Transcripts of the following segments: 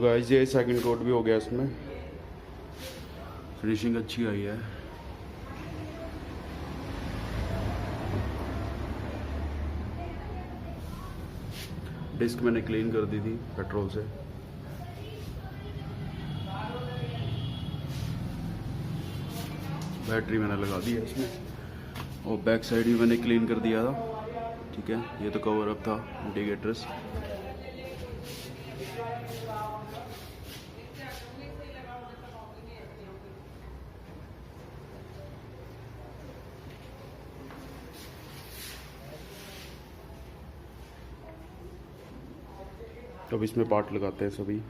Guys ये second coat भी हो गया, इसमें फिनिशिंग अच्छी आई है। डिस्क मैंने क्लीन कर दी थी पेट्रोल से। बैटरी मैंने लगा दी है इसमें, और बैक साइड भी मैंने क्लीन कर दिया था। ठीक है, ये तो कवर अप था इंडिकेटर्स। तो अब इसमें पार्ट लगाते हैं सभी।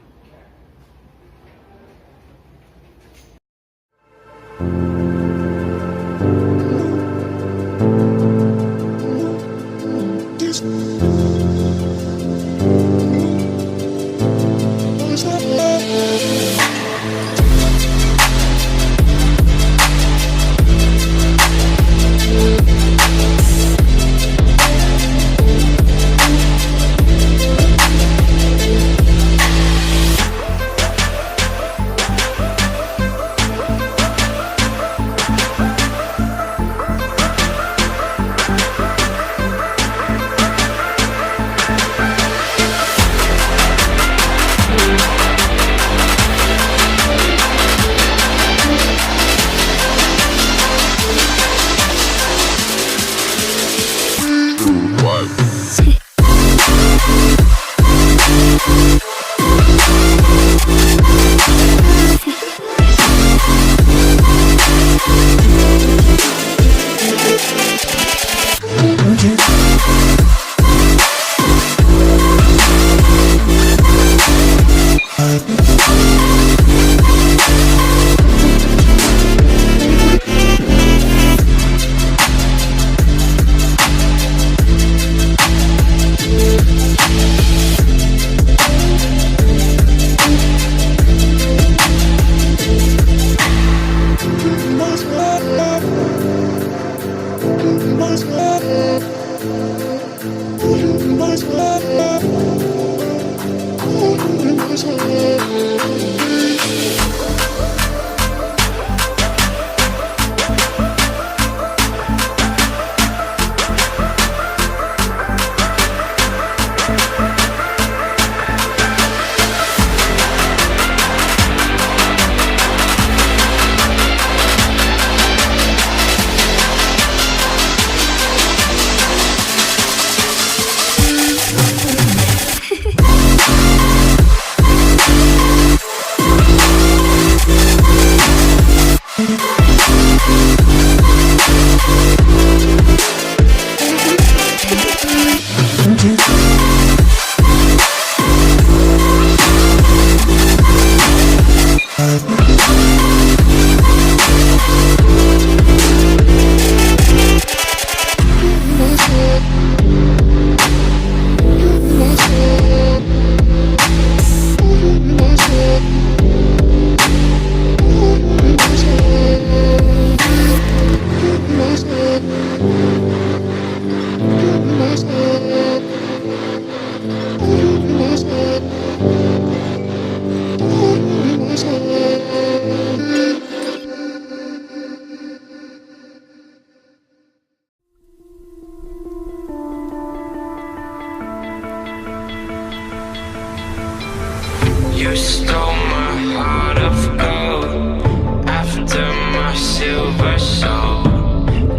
You stole my heart of gold after my silver soul.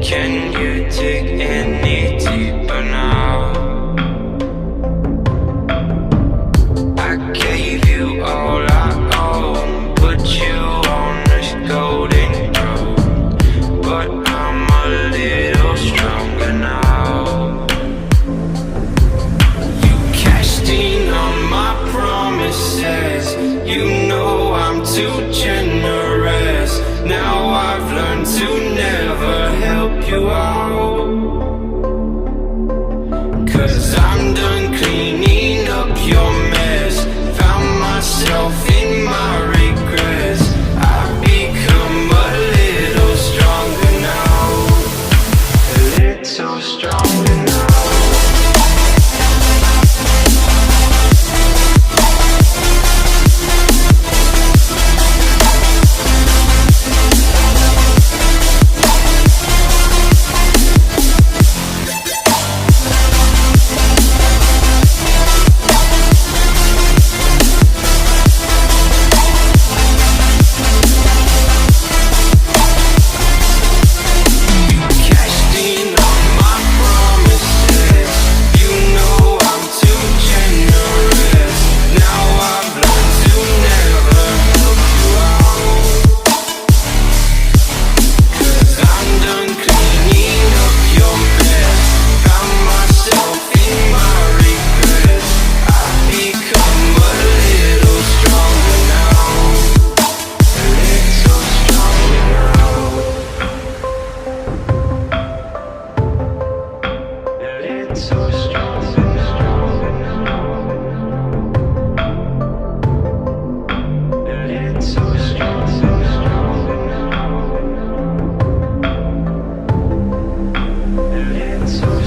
Can you dig any deeper now? I gave you all I own, put you on this golden road, but I'm a little stronger now. You cashed in on my promises, you know I'm too generous. Now I've learned to never help you out, 'cause I'm done cleaning up your mess. Found myself in my regrets. I've become a little stronger now, a little stronger now. so strong so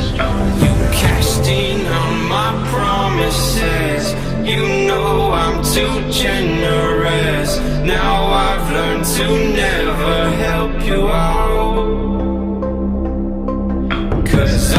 strong You cashed in on my promises. You know I'm too generous. Now I've learned to never help you out. 'Cause